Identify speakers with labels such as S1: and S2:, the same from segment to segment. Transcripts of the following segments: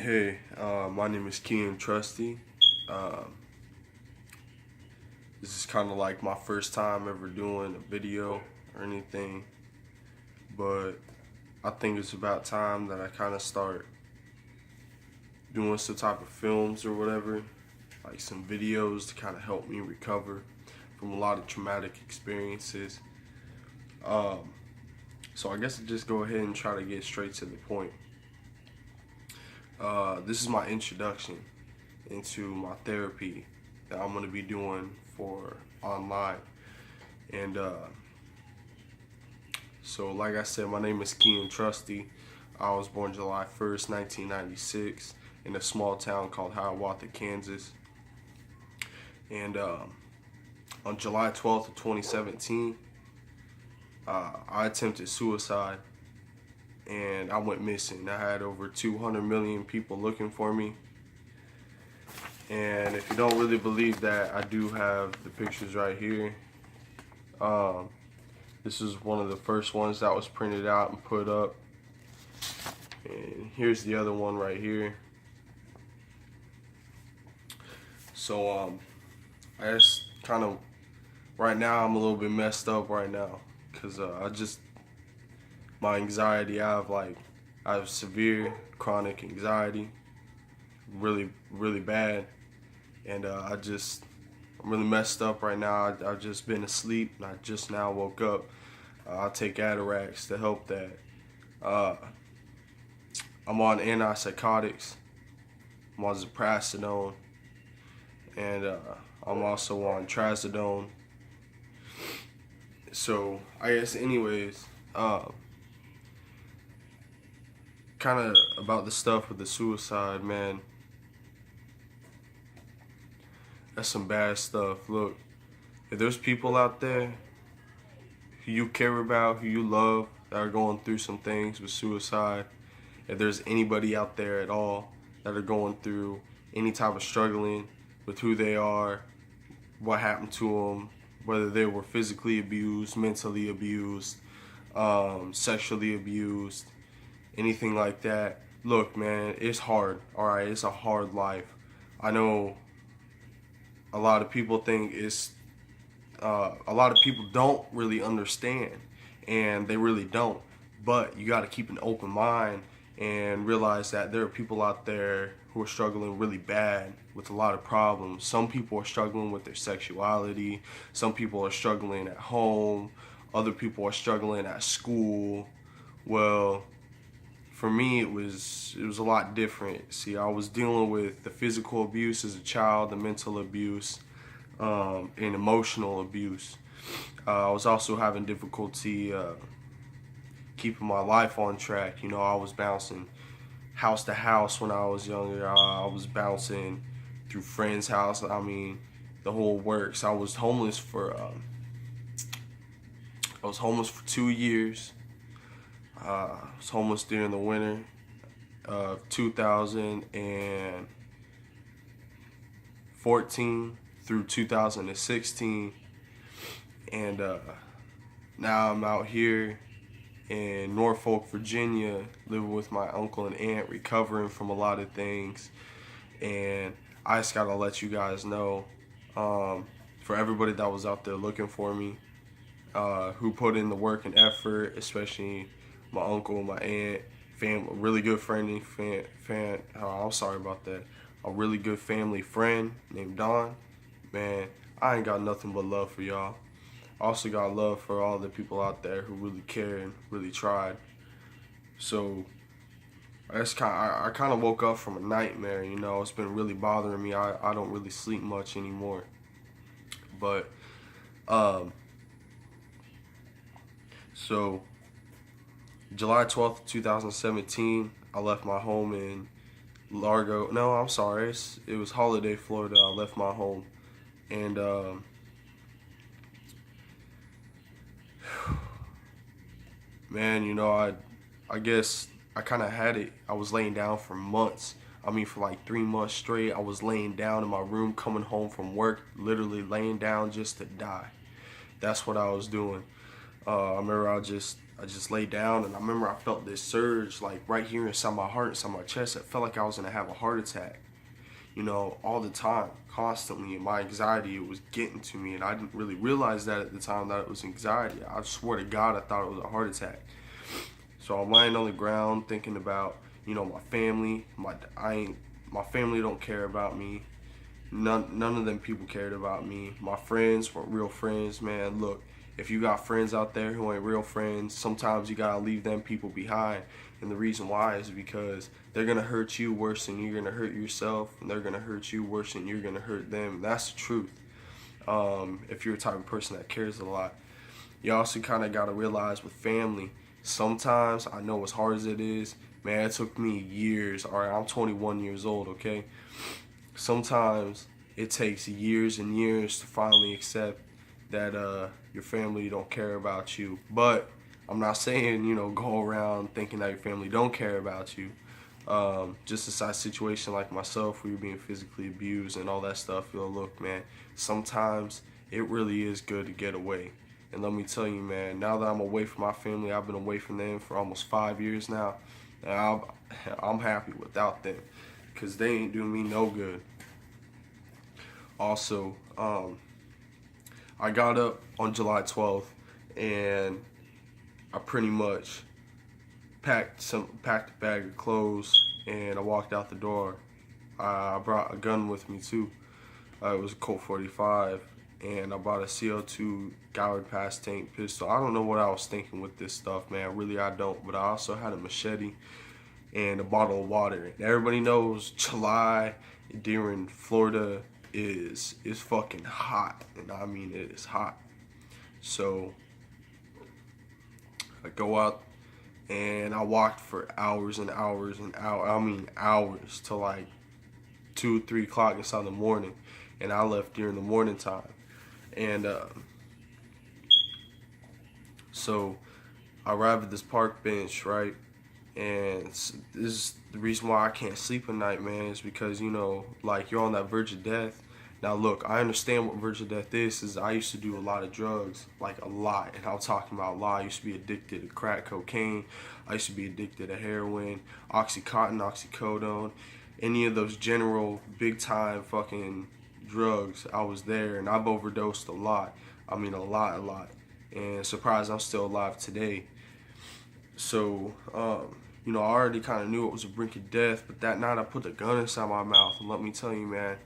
S1: Hey, my name is Kean Trusty. Um, this is kind of like my first time ever doing a video or anything, but I think it's about time that I kind of start doing some type of films or whatever, like some videos to kind of help me recover from a lot of traumatic experiences. Um, so I guess I'll just go ahead and try to get straight to the point. This is my introduction into my therapy that I'm going to be doing for online. And so, like I said, my name is Kean Trusty. I was born July 1st, 1996, in a small town called Hiawatha, Kansas. And on July 12th of 2017, I attempted suicide and I went missing. I had over 200 million people looking for me. And if you don't really believe that, I do have the pictures right here. This is one of the first ones that was printed out and put up. And here's the other one right here. So I just kind of, right now I'm a little bit messed up right now. Cause my anxiety, I have severe chronic anxiety, really, really bad. And I'm really messed up right now. I've just been asleep and I just now woke up. I take Atarax to help that. I'm on antipsychotics. I'm on Ziprasidone. And I'm also on Trazodone. So, I guess anyways, kind of about the stuff with the suicide, man. That's some bad stuff. Look, if there's people out there who you care about, who you love, that are going through some things with suicide, if there's anybody out there at all that are going through any type of struggling with who they are, what happened to them, whether they were physically abused, mentally abused, sexually abused, anything like that. Look, man, it's hard. All right, it's a hard life. I know a lot of people think a lot of people don't really understand, and they really don't. But you got to keep an open mind and realize that there are people out there who are struggling really bad with a lot of problems. Some people are struggling with their sexuality. Some people are struggling at home. Other people are struggling at school. Well, for me, it was a lot different. See, I was dealing with the physical abuse as a child, the mental abuse, and emotional abuse. I was also having difficulty keeping my life on track. You know, I was bouncing house to house when I was younger. I was bouncing through friends' house. I mean, the whole works. I was homeless for 2 years. I was homeless during the winter of 2014 through 2016, and now I'm out here in Norfolk, Virginia, living with my uncle and aunt, recovering from a lot of things. And I just gotta let you guys know, for everybody that was out there looking for me, who put in the work and effort, especially my uncle, my aunt, a really good friend, I'm sorry about that, a really good family friend named Don. Man, I ain't got nothing but love for y'all. I also got love for all the people out there who really care and really tried. So I kind of woke up from a nightmare. You know, it's been really bothering me. I don't really sleep much anymore. But so July 12th, 2017, I left my home in Largo. No, I'm sorry. It was Holiday, Florida. I left my home, and man, you know, I guess I kind of had it. I was laying down for months. I mean, for like 3 months straight, I was laying down in my room, coming home from work, literally laying down just to die. That's what I was doing. I remember I just laid down, and I remember I felt this surge like right here inside my heart, inside my chest. It felt like I was gonna have a heart attack, you know, all the time, constantly. And my anxiety, it was getting to me, and I didn't really realize that at the time that it was anxiety. I swear to God, I thought it was a heart attack. So I'm lying on the ground thinking about, you know, my family. My family don't care about me. None of them people cared about me. My friends weren't real friends, man. Look, if you got friends out there who ain't real friends, sometimes you gotta leave them people behind. And the reason why is because they're gonna hurt you worse than you're gonna hurt yourself, and they're gonna hurt you worse than you're gonna hurt them. And that's the truth. If you're a type of person that cares a lot, you also kind of gotta realize with family, sometimes, I know as hard as it is, man, it took me years. All right, I'm 21 years old, okay? Sometimes it takes years and years to finally accept that your family don't care about you. But I'm not saying, you know, go around thinking that your family don't care about you. Just a side situation like myself, where you're being physically abused and all that stuff. You know, look, man, sometimes it really is good to get away. And let me tell you, man, now that I'm away from my family, I've been away from them for almost 5 years now. And I'm happy without them, because they ain't doing me no good. Also, I got up on July 12th, and I pretty much packed a bag of clothes, and I walked out the door. I brought a gun with me too. It was a Colt 45, and I bought a CO2 Goward Pass tank pistol. I don't know what I was thinking with this stuff, man. Really, I don't. But I also had a machete and a bottle of water. And everybody knows July during Florida is fucking hot, and I mean it is hot. So I go out, and I walked for hours and hours and hours. I mean hours, till like 2, 3 o'clock inside the morning, and I left during the morning time. And so I arrived at this park bench, right? And this is the reason why I can't sleep at night, man, is because, you know, like, you're on that verge of death. Now, look, I understand what verge of death is I used to do a lot of drugs, like a lot, and I'm talking about a lot. I used to be addicted to crack cocaine. I used to be addicted to heroin, Oxycontin, oxycodone, any of those general big-time fucking drugs. I was there, and I've overdosed a lot. I mean, a lot. And surprised I'm still alive today. So, you know, I already kind of knew it was a brink of death, but that night I put the gun inside my mouth, and let me tell you, man,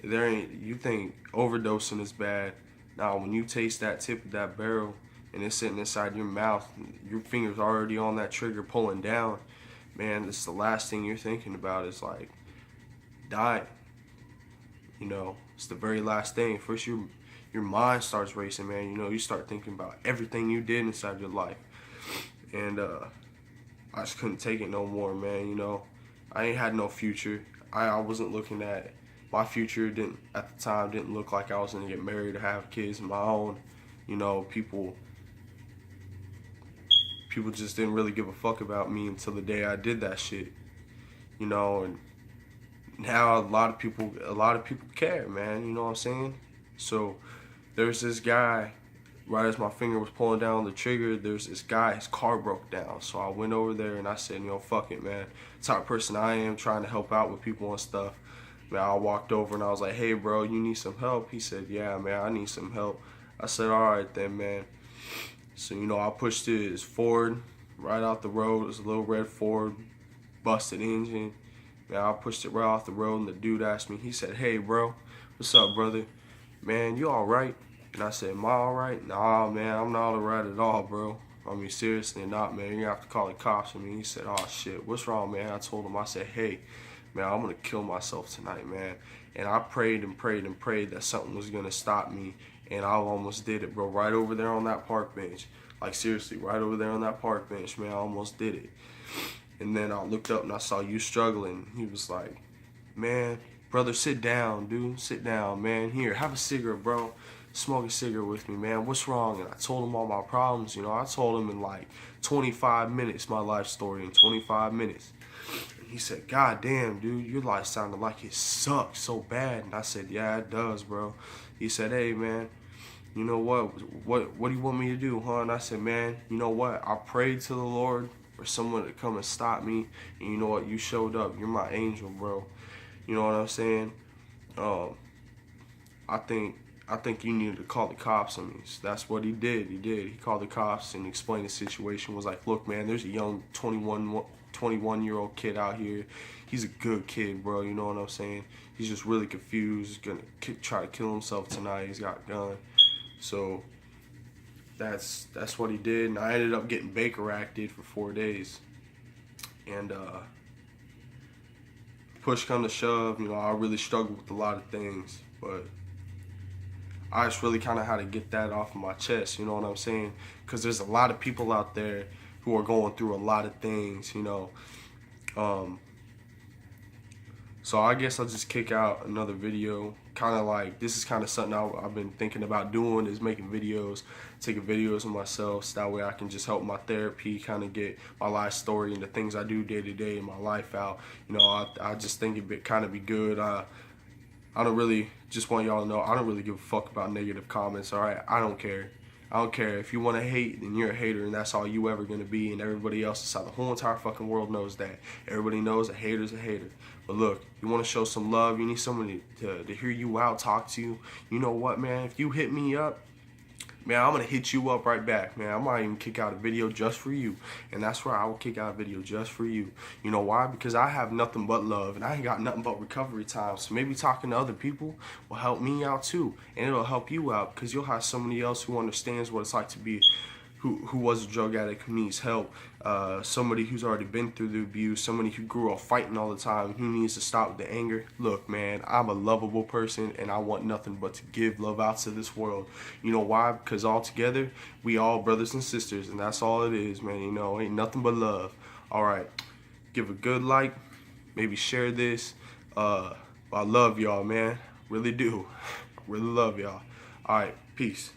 S1: you think overdosing is bad. Now, when you taste that tip of that barrel and it's sitting inside your mouth, your finger's already on that trigger pulling down, man, it's the last thing you're thinking about is like dying. You know, it's the very last thing. First, your mind starts racing, man. You know, you start thinking about everything you did inside your life. And I just couldn't take it no more, man. You know, I ain't had no future. I wasn't looking at my future. At the time didn't look like I was gonna get married or have kids of my own. You know, people just didn't really give a fuck about me until the day I did that shit. You know, and now a lot of people care, man. You know what I'm saying? So there's this guy. Right as my finger was pulling down the trigger, there's this guy, his car broke down. So I went over there and I said, you know, fuck it, man. Type of person I am, trying to help out with people and stuff. Man, I walked over and I was like, hey, bro, you need some help? He said, yeah, man, I need some help. I said, all right then, man. So, you know, I pushed his Ford right out the road. It was a little red Ford, busted engine. Man, I pushed it right off the road, and the dude asked me, he said, hey, bro, what's up, brother? Man, you all right? And I said, am I alright? Nah, man, I'm not alright at all, bro. I mean, seriously not, man. You're gonna have to call the cops on me. He said, oh, shit, what's wrong, man? I told him, I said, hey, man, I'm gonna kill myself tonight, man. And I prayed and prayed and prayed that something was gonna stop me. And I almost did it, bro. Right over there on that park bench. Like, seriously, right over there on that park bench, man. I almost did it. And then I looked up and I saw you struggling. He was like, man, brother, sit down, dude. Sit down, man. Here, have a cigarette, bro. Smoke a cigarette with me, man. What's wrong? And I told him all my problems. You know, I told him in like 25 minutes, my life story in 25 minutes. And he said, God damn, dude, your life sounded like it sucks so bad. And I said, yeah, it does, bro. He said, hey, man, you know what do you want me to do, huh? And I said, man, you know what? I prayed to the Lord for someone to come and stop me. And you know what? You showed up. You're my angel, bro. You know what I'm saying? Um, I think you needed to call the cops on me. So that's what he did. He called the cops and explained the situation. Was like, look, man, there's a young 21-year-old kid out here. He's a good kid, bro. You know what I'm saying? He's just really confused. He's gonna try to kill himself tonight. He's got a gun. So that's what he did. And I ended up getting Baker acted for 4 days. And push come to shove, you know, I really struggled with a lot of things, but I just really kind of had to get that off of my chest, you know what I'm saying? Because there's a lot of people out there who are going through a lot of things, you know. So I guess I'll just kick out another video. Kind of like, this is kind of something I've been thinking about doing, is making videos, taking videos of myself, so that way I can just help my therapy kind of get my life story and the things I do day to day in my life out. You know, I just think it'd kind of be good. I don't really, just want y'all to know, I don't really give a fuck about negative comments, alright? I don't care. I don't care. If you want to hate, then you're a hater, and that's all you ever going to be, and everybody else inside the whole entire fucking world knows that. Everybody knows a hater's a hater. But look, you want to show some love, you need somebody to hear you out, talk to you. You know what, man? If you hit me up, man, I'm going to hit you up right back, man. I might even kick out a video just for you. And that's where I will kick out a video just for you. You know why? Because I have nothing but love, and I ain't got nothing but recovery time. So maybe talking to other people will help me out too. And it'll help you out, because you'll have somebody else who understands what it's like to be, who was a drug addict, who needs help, somebody who's already been through the abuse, somebody who grew up fighting all the time, who needs to stop with the anger. Look, man, I'm a lovable person, and I want nothing but to give love out to this world. You know why? Because all together, we all brothers and sisters, and that's all it is, man. You know, ain't nothing but love. All right, give a good like, maybe share this. I love y'all, man. Really do. Really love y'all. All right, peace.